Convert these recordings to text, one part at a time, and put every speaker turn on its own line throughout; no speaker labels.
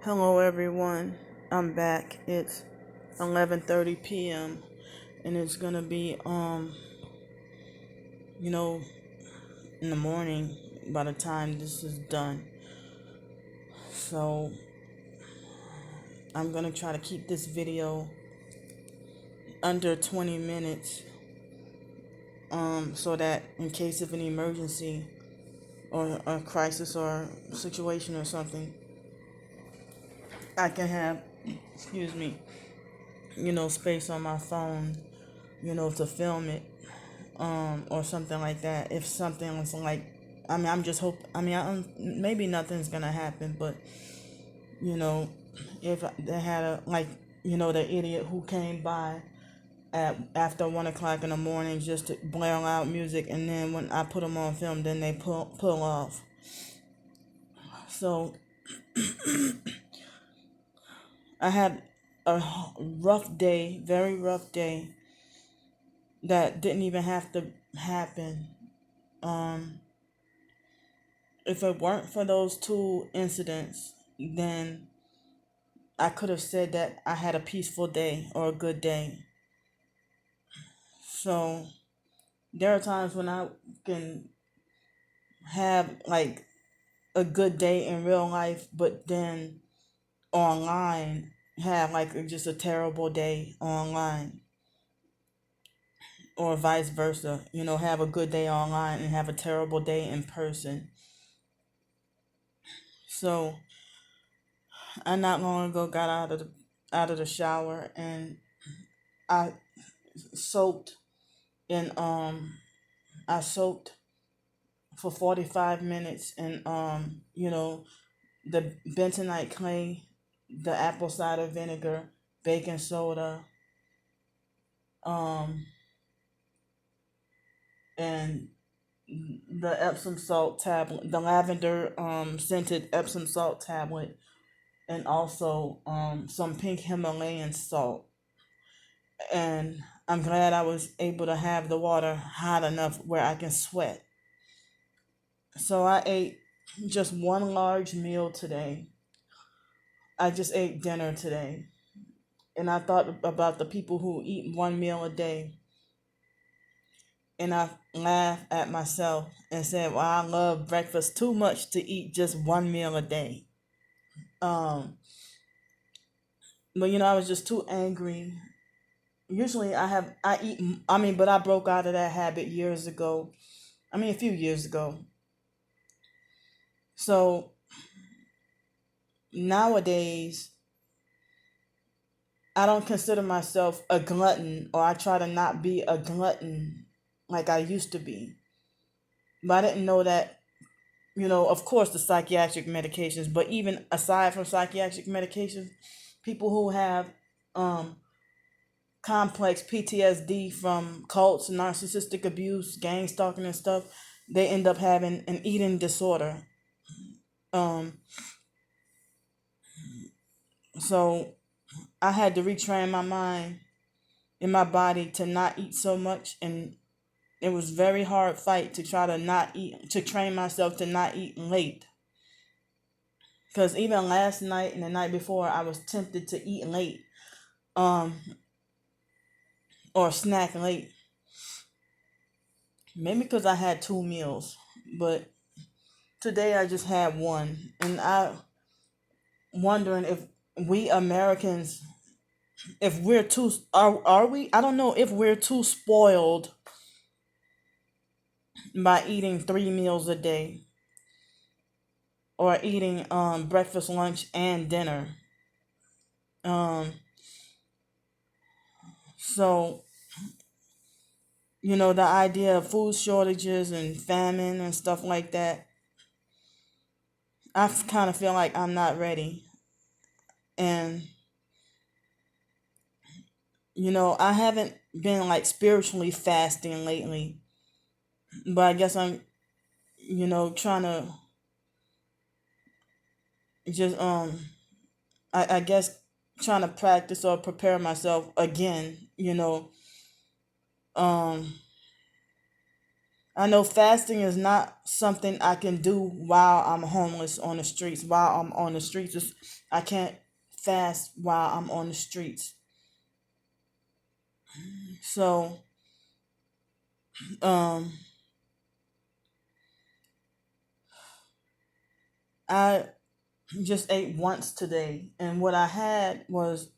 Hello everyone. I'm back. It's 11:30 p.m. and it's going to be you know, in the morning by the time this is done. So, I'm going to try to keep this video under 20 minutes so that in case of an emergency or a crisis or situation or something, I can have excuse me, space on my phone, to film it or something like that. If something was like, I'm just hope. Maybe nothing's gonna happen, but you know, if they had the idiot who came by at after 1 o'clock in the morning just to blare loud music, and then when I put them on film, then they pull off. So I had a rough day, very rough day that didn't even have to happen. Um, if it weren't for those two incidents, then I could have said that I had a peaceful day or a good day. So there are times when I can have like a good day in real life, but then online have like just a terrible day online, or vice versa. Have a good day online and have a terrible day in person. So I not long ago got out of the shower, and I soaked in I soaked for 45 minutes in the bentonite clay, the apple cider vinegar, baking soda, um and the Epsom salt tablet, the lavender scented Epsom salt tablet, and also some pink Himalayan salt. And I'm glad I was able to have the water hot enough where I can sweat. So I ate just one large meal today. I just ate dinner today. And I thought about the people who eat one meal a day. And I laughed at myself and said, well, I love breakfast too much to eat just one meal a day. Um, but I was just too angry. Usually I eat, but I broke out of that habit years ago. A few years ago. So nowadays, I don't consider myself a glutton, or I try to not be a glutton like I used to be. But I didn't know that, of course, the psychiatric medications, but even aside from psychiatric medications, people who have um, complex PTSD from cults, narcissistic abuse, gang stalking, and stuff, they end up having an eating disorder. Um, so I had to retrain my mind and my body to not eat so much, and it was very hard fight to try to not eat, to train myself to not eat late. Because even last night and the night before, I was tempted to eat late, um, or snack late. Maybe because I had two meals, but today I just had one, and I wondering if we Americans, if we're too, are we? I don't know if we're too spoiled by eating 3 meals a day, or eating breakfast, lunch, and dinner. Um, so the idea of food shortages and famine and stuff like that, I kind of feel like I'm not ready. And I haven't been like spiritually fasting lately, but I guess I'm trying to just I guess trying to practice or prepare myself again. um I know fasting is not something I can do while I'm homeless on the streets. While I'm on the streets, I can't fast while I'm on the streets. So, um, I just ate once today, and what I had was,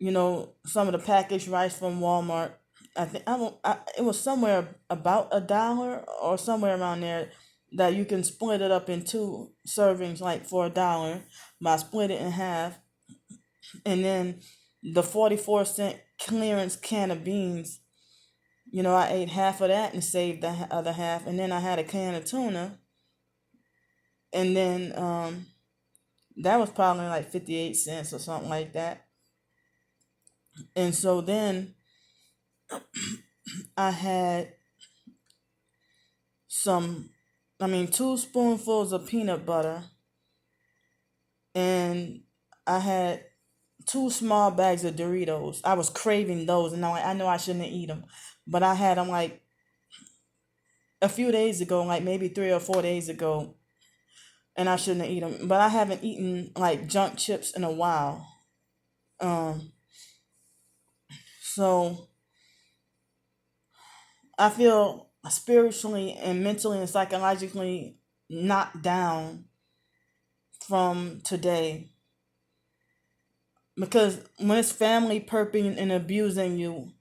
some of the packaged rice from Walmart. I think it was somewhere about $1 or somewhere around there that you can split it up in two servings, like for $1. But I split it in half, and then the 44-cent clearance can of beans. I ate half of that and saved the other half, and then I had a can of tuna, and then that was probably like 58 cents or something like that. And so then I had two spoonfuls of peanut butter, and I had two small bags of Doritos. I was craving those, and I know I shouldn't eat them, but I had them like a few days ago, like maybe 3 or 4 days ago, and I shouldn't eat them. But I haven't eaten like junk chips in a while. Um, so I feel spiritually and mentally and psychologically knocked down from today, because when it's family perping and abusing you,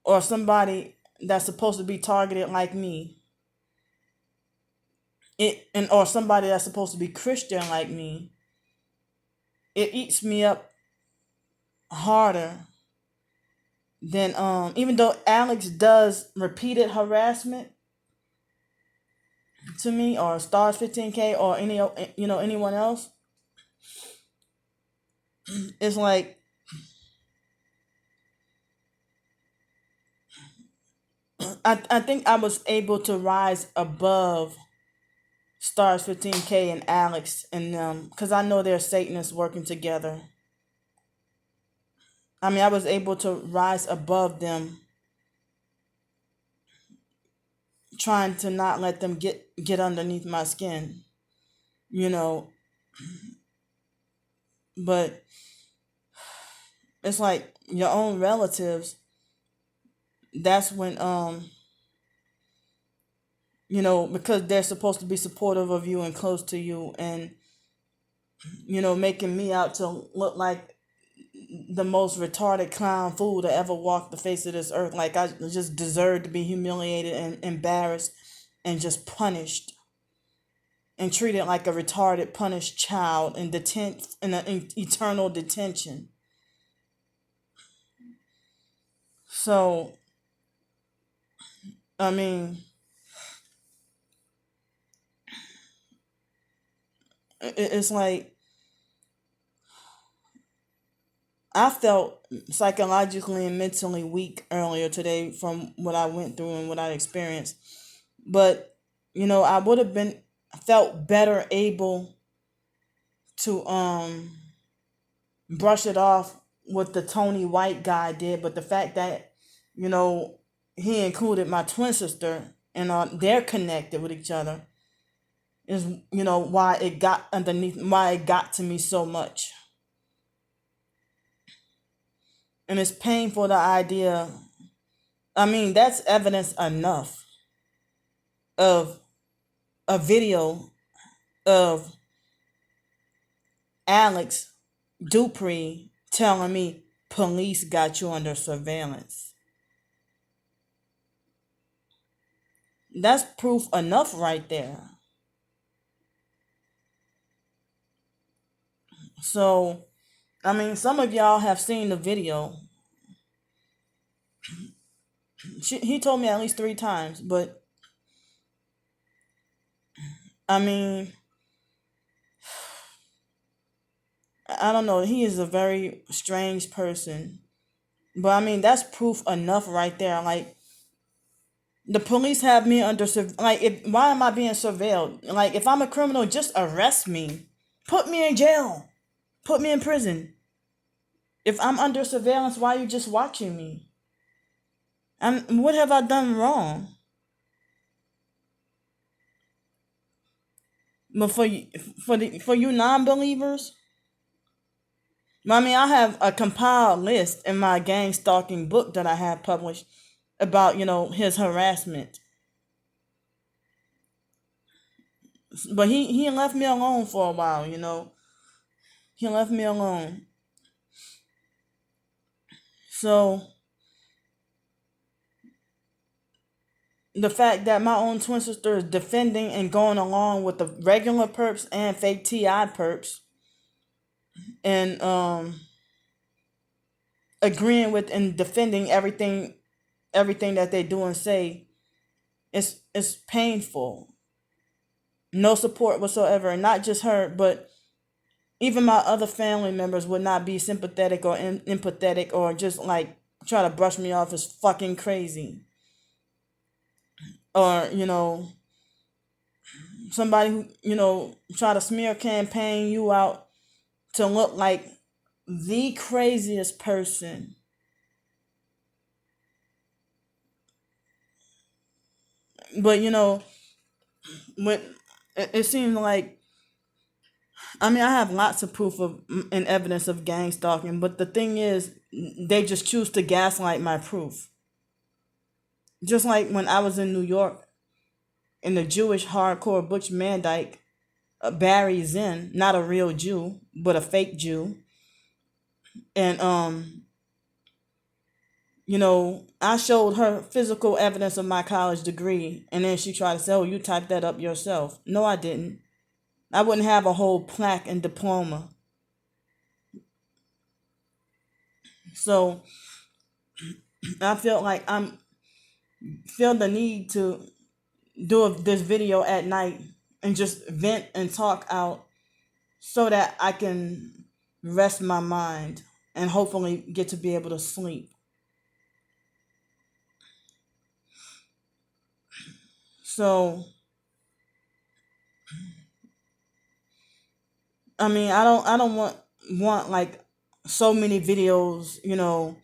or somebody that's supposed to be targeted like me, or somebody that's supposed to be Christian like me, it eats me up harder than even though Alex does repeated harassment to me, or Stars 15K, or anyone else. It's like I think I was able to rise above Stars 15K and Alex and them, because I know they're Satanists working together. I was able to rise above them, trying to not let them get underneath my skin, you know. But it's like your own relatives. That's when because they're supposed to be supportive of you and close to you, and making me out to look like the most retarded clown fool to ever walk the face of this earth. Like I just deserve to be humiliated and embarrassed and just punished and treated like a retarded, punished child in eternal detention. So, I mean, it's like I felt psychologically and mentally weak earlier today from what I went through and what I experienced. But, I would have felt better able to brush it off what the Tony White guy did. But the fact that, he included my twin sister and they're connected with each other is, why it got to me so much. And it's painful, the idea. That's evidence enough of a video of Alex Dupree telling me police got you under surveillance. That's proof enough right there. So, some of y'all have seen the video. He told me at least 3 times, but I don't know. He is a very strange person. But that's proof enough right there. Like, the police have me under why am I being surveilled? Like, if I'm a criminal, just arrest me. Put me in jail. Put me in prison. If I'm under surveillance, why are you just watching me? What have I done wrong? But for you non-believers, I mean, I have a compiled list in my gang stalking book that I have published about, his harassment. But he left me alone for a while. He left me alone. So the fact that my own twin sister is defending and going along with the regular perps and fake TI perps, and agreeing with and defending everything that they do and say, it's painful. No support whatsoever, and not just her, but even my other family members would not be sympathetic or empathetic, or just like try to brush me off as fucking crazy, or somebody who try to smear campaign you out to look like the craziest person. But when it seems like, I mean, I have lots of proof of and evidence of gang stalking, but the thing is, they just choose to gaslight my proof. Just like when I was in New York, in the Jewish hardcore Butch Mandyke, Barry Zinn, not a real Jew, but a fake Jew, and I showed her physical evidence of my college degree, and then she tried to say, "Oh, you typed that up yourself." No, I didn't. I wouldn't have a whole plaque and diploma. So I feel like feel the need to do this video at night and just vent and talk out so that I can rest my mind and hopefully get to be able to sleep. So I mean, I don't want like so many videos, even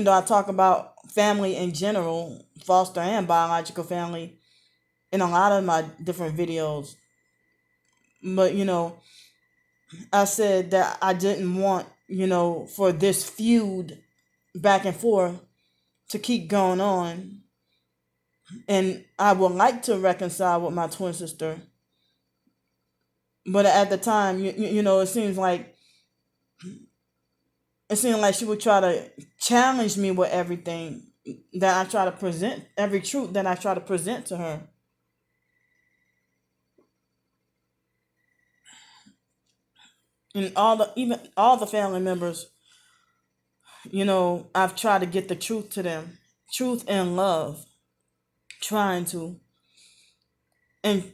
though I talk about family in general, foster and biological family, in a lot of my different videos. But I said that I didn't want, for this feud back and forth to keep going on. And I would like to reconcile with my twin sister. But at the time, it seemed like she would try to challenge me with everything that I try to present, every truth that I try to present to her. And even all the family members, I've tried to get the truth to them, truth and love, trying to. And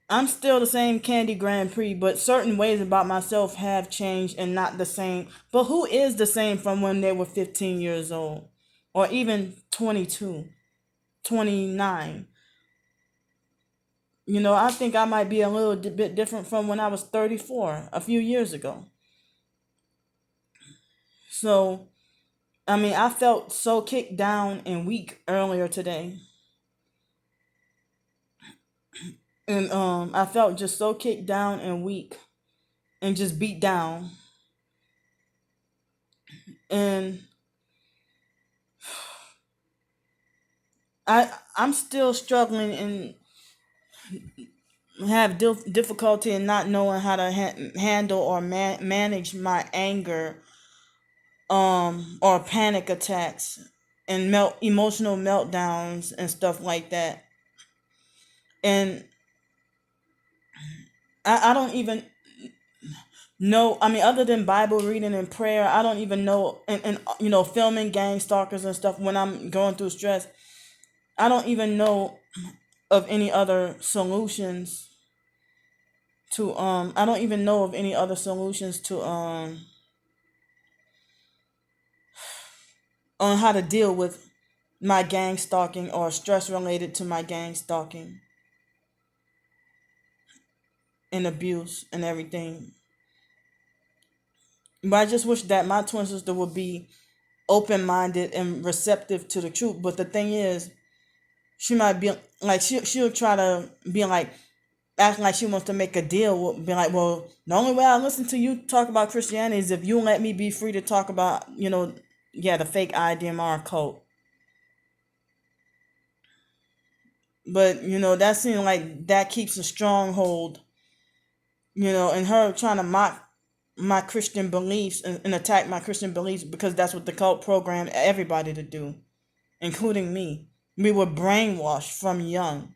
I'm still the same Candy Grandpre, but certain ways about myself have changed and not the same. But who is the same from when they were 15 years old, or even 22, 29? I think I might be a little bit different from when I was 34 a few years ago. So, I mean, I felt so kicked down and weak earlier today. And I felt just so kicked down and weak and just beat down. And I'm still struggling and have difficulty in not knowing how to handle or manage my anger, or panic attacks and emotional meltdowns and stuff like that. And I don't even know, I mean, other than Bible reading and prayer, I don't even know, and filming gang stalkers and stuff when I'm going through stress, I don't even know of any other solutions to I don't even know of any other solutions to on how to deal with my gang stalking or stress related to my gang stalking and abuse and everything. But I just wish that my twin sister would be open minded and receptive to the truth. But the thing is, She might be like she'll try to be like acting like she wants to make a deal. Be like, well, the only way I listen to you talk about Christianity is if you let me be free to talk about, yeah, the fake IDMR cult. But that seems like that keeps a stronghold. And her trying to mock my Christian beliefs and attack my Christian beliefs because that's what the cult programmed everybody to do, including me. We were brainwashed from young.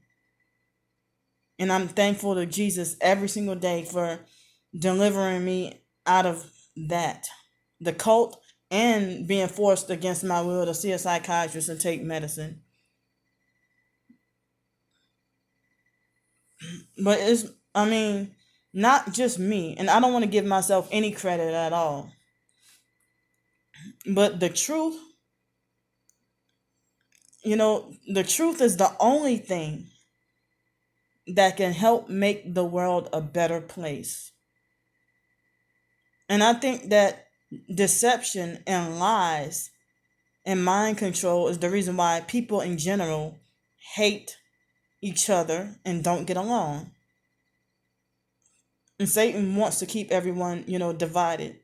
And I'm thankful to Jesus every single day for delivering me out of that, the cult, and being forced against my will to see a psychiatrist and take medicine. But not just me, and I don't want to give myself any credit at all. But the truth is the only thing that can help make the world a better place. And I think that deception and lies and mind control is the reason why people in general hate each other and don't get along. And Satan wants to keep everyone, divided.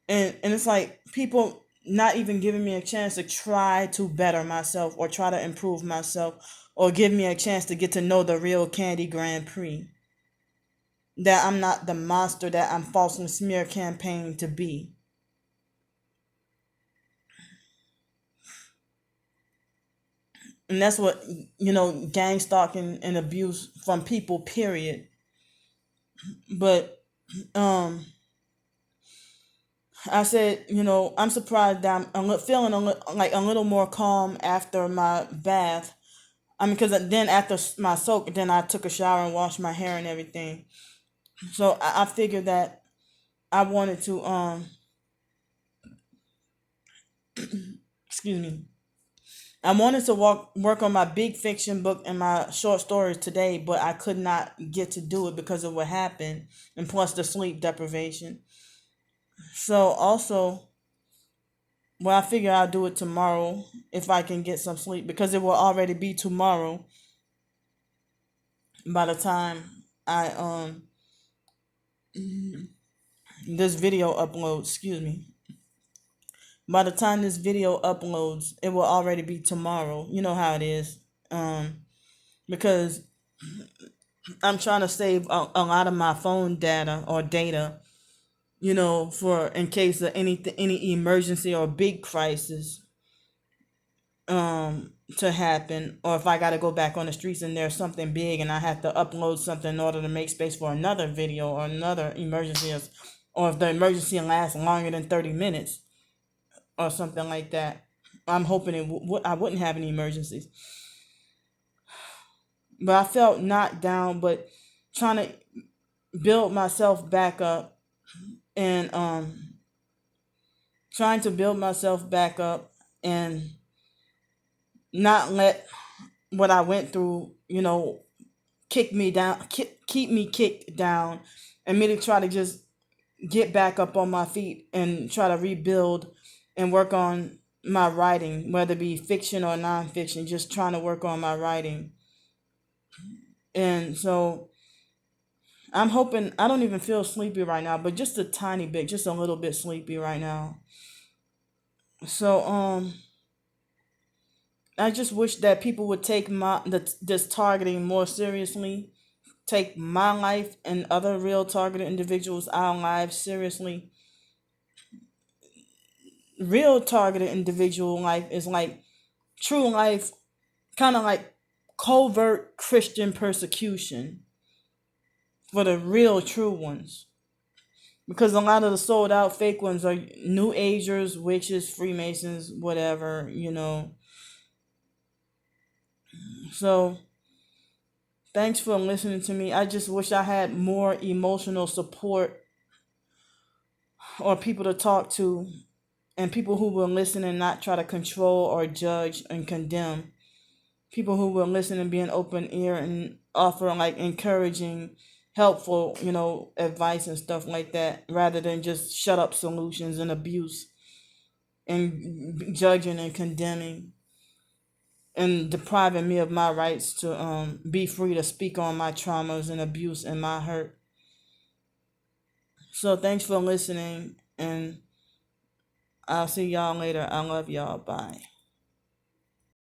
And it's like people not even giving me a chance to try to better myself or try to improve myself or give me a chance to get to know the real Candy Grandpre. That I'm not the monster that I'm falsely smear campaigning to be. And that's what, gang stalking and abuse from people, period. But I said, I'm surprised that I'm feeling like a little more calm after my bath. Because then after my soak, then I took a shower and washed my hair and everything. So I figured that I wanted to, excuse me. I wanted to work on my big fiction book and my short stories today, but I could not get to do it because of what happened, and plus the sleep deprivation. So also, I figure I'll do it tomorrow if I can get some sleep, because it will already be tomorrow by the time I this video uploads. Excuse me. By the time this video uploads, it will already be tomorrow. You know how it is. Because I'm trying to save a lot of my phone data or data, for in case of any emergency or big crisis to happen, or if I got to go back on the streets and there's something big and I have to upload something in order to make space for another video or another emergency, or if the emergency lasts longer than 30 minutes or something like that. I'm hoping I wouldn't have any emergencies. But I felt knocked down, but trying to build myself back up and trying to build myself back up and not let what I went through, kick me down, keep me kicked down, and me to try to just get back up on my feet and try to rebuild and work on my writing, whether it be fiction or nonfiction, just trying to work on my writing. And so I'm hoping, I don't even feel sleepy right now, but just a tiny bit, just a little bit sleepy right now. So I just wish that people would take this targeting more seriously, take my life and other real targeted individuals' our lives seriously. Real targeted individual life is like true life, kind of like covert Christian persecution for the real true ones. Because a lot of the sold out fake ones are New Agers, witches, Freemasons, whatever, So thanks for listening to me. I just wish I had more emotional support or people to talk to, and people who will listen and not try to control or judge and condemn. People who will listen and be an open ear and offer like encouraging, helpful, advice and stuff like that, rather than just shut up solutions and abuse and judging and condemning. and depriving me of my rights to be free to speak on my traumas and abuse and my hurt. So thanks for listening, and I'll see y'all later. I love y'all. Bye.